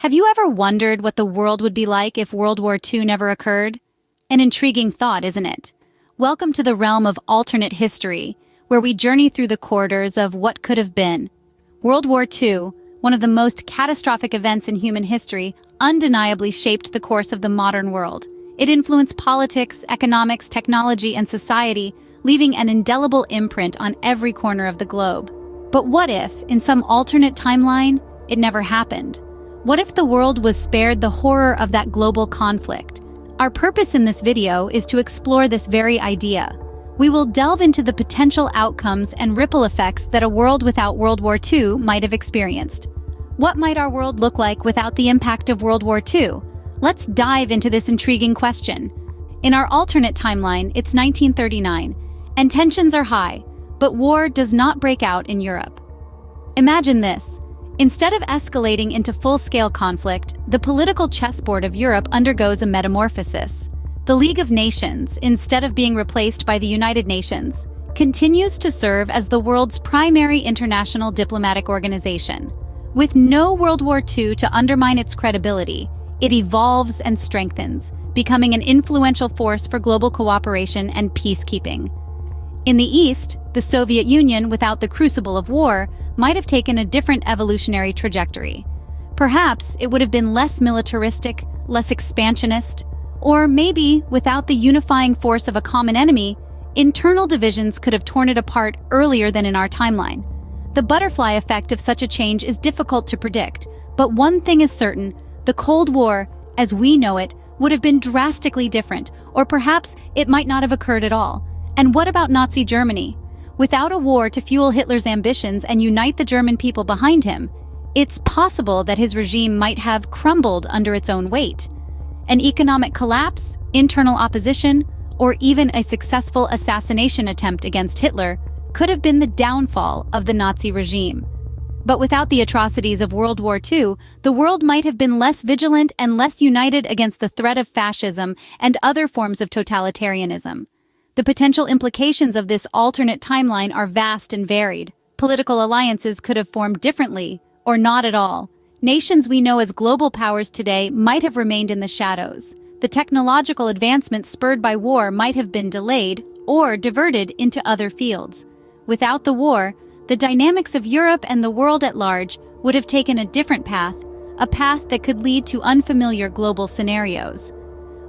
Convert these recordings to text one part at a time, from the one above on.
Have you ever wondered what the world would be like if World War II never occurred? An intriguing thought, isn't it? Welcome to the realm of alternate history, where we journey through the corridors of what could have been. World War II, one of the most catastrophic events in human history, undeniably shaped the course of the modern world. It influenced politics, economics, technology, and society, leaving an indelible imprint on every corner of the globe. But what if, in some alternate timeline, it never happened? What if the world was spared the horror of that global conflict? Our purpose in this video is to explore this very idea. We will delve into the potential outcomes and ripple effects that a world without World War II might have experienced. What might our world look like without the impact of World War II? Let's dive into this intriguing question. In our alternate timeline, it's 1939, and tensions are high, but war does not break out in Europe. Imagine this. Instead of escalating into full-scale conflict, the political chessboard of Europe undergoes a metamorphosis. The League of Nations, instead of being replaced by the United Nations, continues to serve as the world's primary international diplomatic organization. With no World War II to undermine its credibility, it evolves and strengthens, becoming an influential force for global cooperation and peacekeeping. In the East, the Soviet Union, without the crucible of war, might have taken a different evolutionary trajectory. Perhaps it would have been less militaristic, less expansionist, or maybe, without the unifying force of a common enemy, internal divisions could have torn it apart earlier than in our timeline. The butterfly effect of such a change is difficult to predict, but one thing is certain: the Cold War, as we know it, would have been drastically different, or perhaps it might not have occurred at all. And what about Nazi Germany? Without a war to fuel Hitler's ambitions and unite the German people behind him, it's possible that his regime might have crumbled under its own weight. An economic collapse, internal opposition, or even a successful assassination attempt against Hitler could have been the downfall of the Nazi regime. But without the atrocities of World War II, the world might have been less vigilant and less united against the threat of fascism and other forms of totalitarianism. The potential implications of this alternate timeline are vast and varied. Political alliances could have formed differently, or not at all. Nations we know as global powers today might have remained in the shadows. The technological advancements spurred by war might have been delayed or diverted into other fields. Without the war, the dynamics of Europe and the world at large would have taken a different path, a path that could lead to unfamiliar global scenarios.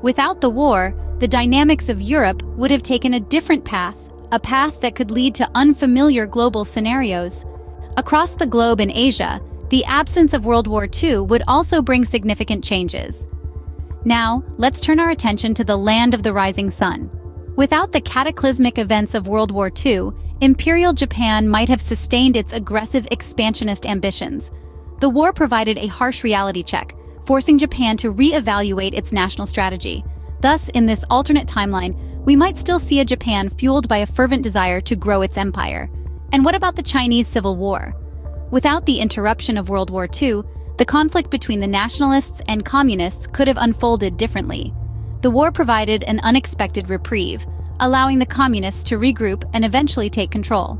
Without the war, the dynamics of Europe would have taken a different path, a path that could lead to unfamiliar global scenarios. Across the globe in Asia, the absence of World War II would also bring significant changes. Now, let's turn our attention to the land of the rising sun. Without the cataclysmic events of World War II, Imperial Japan might have sustained its aggressive expansionist ambitions. The war provided a harsh reality check, forcing Japan to re-evaluate its national strategy. Thus, in this alternate timeline, we might still see a Japan fueled by a fervent desire to grow its empire. And what about the Chinese Civil War? Without the interruption of World War II, the conflict between the nationalists and communists could have unfolded differently. The war provided an unexpected reprieve, allowing the communists to regroup and eventually take control.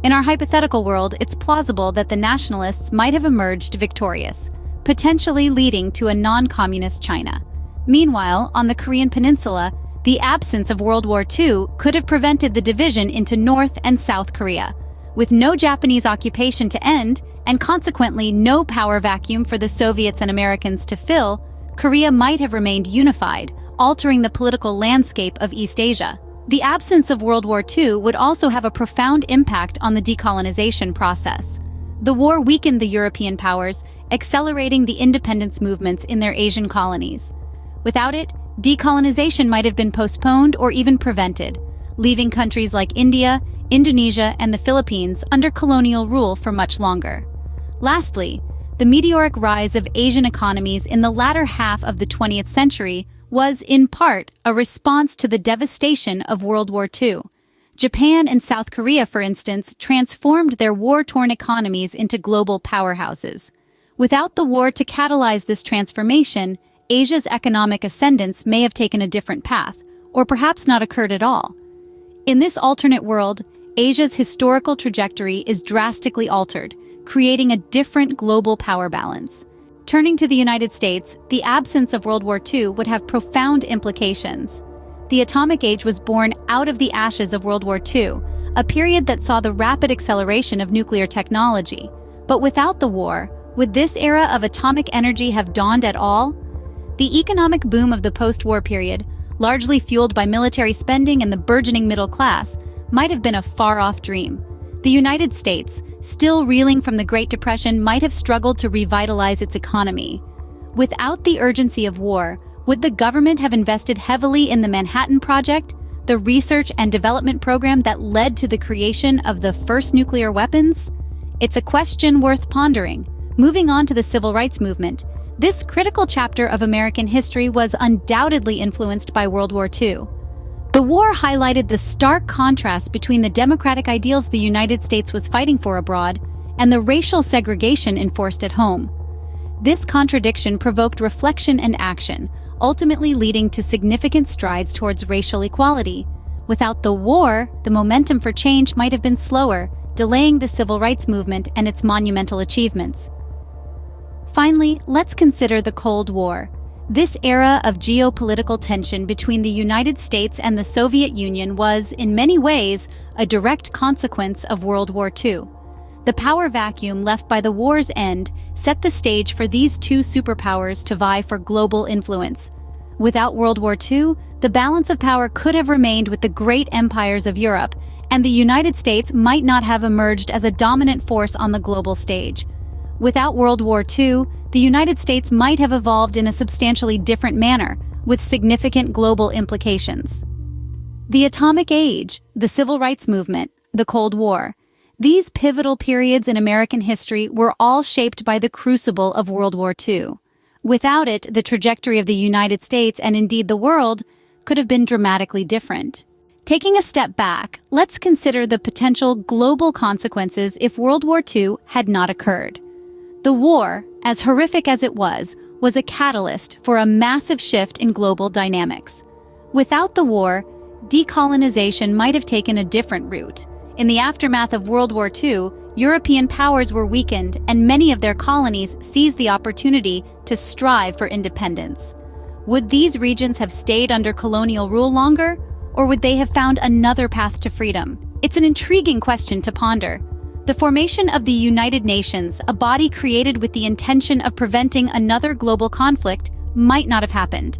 In our hypothetical world, it's plausible that the nationalists might have emerged victorious, potentially leading to a non-communist China. Meanwhile, on the Korean Peninsula, the absence of World War II could have prevented the division into North and South Korea. With no Japanese occupation to end, and consequently no power vacuum for the Soviets and Americans to fill, Korea might have remained unified, altering the political landscape of East Asia. The absence of World War II would also have a profound impact on the decolonization process. The war weakened the European powers, accelerating the independence movements in their Asian colonies. Without it, decolonization might have been postponed or even prevented, leaving countries like India, Indonesia, and the Philippines under colonial rule for much longer. Lastly, the meteoric rise of Asian economies in the latter half of the 20th century was, in part, a response to the devastation of World War II. Japan and South Korea, for instance, transformed their war-torn economies into global powerhouses. Without the war to catalyze this transformation, Asia's economic ascendance may have taken a different path, or perhaps not occurred at all. In this alternate world, Asia's historical trajectory is drastically altered, creating a different global power balance. Turning to the United States, the absence of World War II would have profound implications. The atomic age was born out of the ashes of World War II, a period that saw the rapid acceleration of nuclear technology. But without the war, would this era of atomic energy have dawned at all? The economic boom of the post-war period, largely fueled by military spending and the burgeoning middle class, might have been a far-off dream. The United States, still reeling from the Great Depression, might have struggled to revitalize its economy. Without the urgency of war, would the government have invested heavily in the Manhattan Project, the research and development program that led to the creation of the first nuclear weapons? It's a question worth pondering. Moving on to the Civil Rights Movement, this critical chapter of American history was undoubtedly influenced by World War II. The war highlighted the stark contrast between the democratic ideals the United States was fighting for abroad and the racial segregation enforced at home. This contradiction provoked reflection and action, ultimately leading to significant strides towards racial equality. Without the war, the momentum for change might have been slower, delaying the Civil Rights Movement and its monumental achievements. Finally, let's consider the Cold War. This era of geopolitical tension between the United States and the Soviet Union was, in many ways, a direct consequence of World War II. The power vacuum left by the war's end set the stage for these two superpowers to vie for global influence. Without World War II, the balance of power could have remained with the great empires of Europe, and the United States might not have emerged as a dominant force on the global stage. Without World War II, the United States might have evolved in a substantially different manner, with significant global implications. The Atomic Age, the Civil Rights Movement, the Cold War. These pivotal periods in American history were all shaped by the crucible of World War II. Without it, the trajectory of the United States, and indeed the world, could have been dramatically different. Taking a step back, let's consider the potential global consequences if World War II had not occurred. The war, as horrific as it was a catalyst for a massive shift in global dynamics. Without the war, decolonization might have taken a different route. In the aftermath of World War II, European powers were weakened and many of their colonies seized the opportunity to strive for independence. Would these regions have stayed under colonial rule longer, or would they have found another path to freedom? It's an intriguing question to ponder. The formation of the United Nations, a body created with the intention of preventing another global conflict, might not have happened.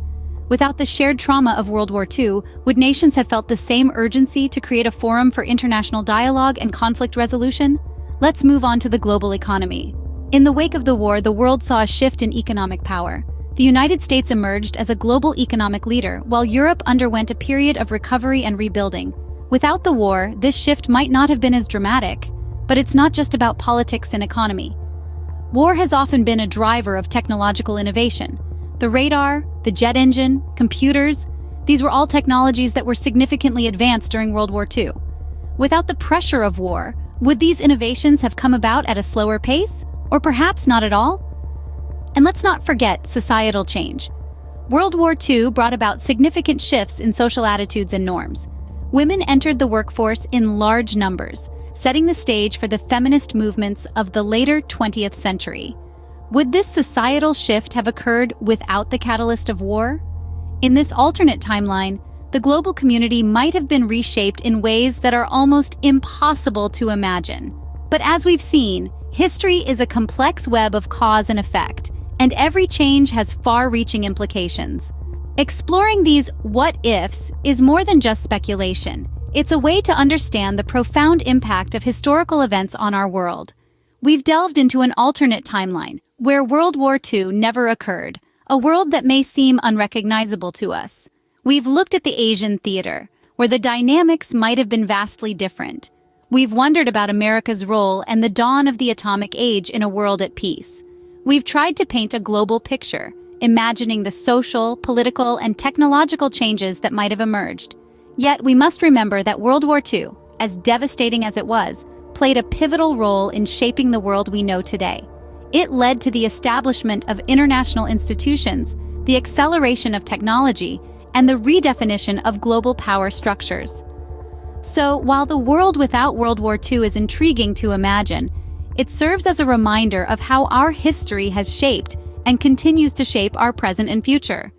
Without the shared trauma of World War II, would nations have felt the same urgency to create a forum for international dialogue and conflict resolution? Let's move on to the global economy. In the wake of the war, the world saw a shift in economic power. The United States emerged as a global economic leader, while Europe underwent a period of recovery and rebuilding. Without the war, this shift might not have been as dramatic. But it's not just about politics and economy. War has often been a driver of technological innovation. The radar, the jet engine, computers, these were all technologies that were significantly advanced during World War II. Without the pressure of war, would these innovations have come about at a slower pace? Or perhaps not at all? And let's not forget societal change. World War II brought about significant shifts in social attitudes and norms. Women entered the workforce in large numbers, setting the stage for the feminist movements of the later 20th century. Would this societal shift have occurred without the catalyst of war? In this alternate timeline, the global community might have been reshaped in ways that are almost impossible to imagine. But as we've seen, history is a complex web of cause and effect, and every change has far-reaching implications. Exploring these what-ifs is more than just speculation. It's a way to understand the profound impact of historical events on our world. We've delved into an alternate timeline, where World War II never occurred, a world that may seem unrecognizable to us. We've looked at the Asian theater, where the dynamics might have been vastly different. We've wondered about America's role and the dawn of the atomic age in a world at peace. We've tried to paint a global picture, imagining the social, political, and technological changes that might have emerged. Yet we must remember that World War II, as devastating as it was, played a pivotal role in shaping the world we know today. It led to the establishment of international institutions, the acceleration of technology, and the redefinition of global power structures. So, while the world without World War II is intriguing to imagine, it serves as a reminder of how our history has shaped and continues to shape our present and future.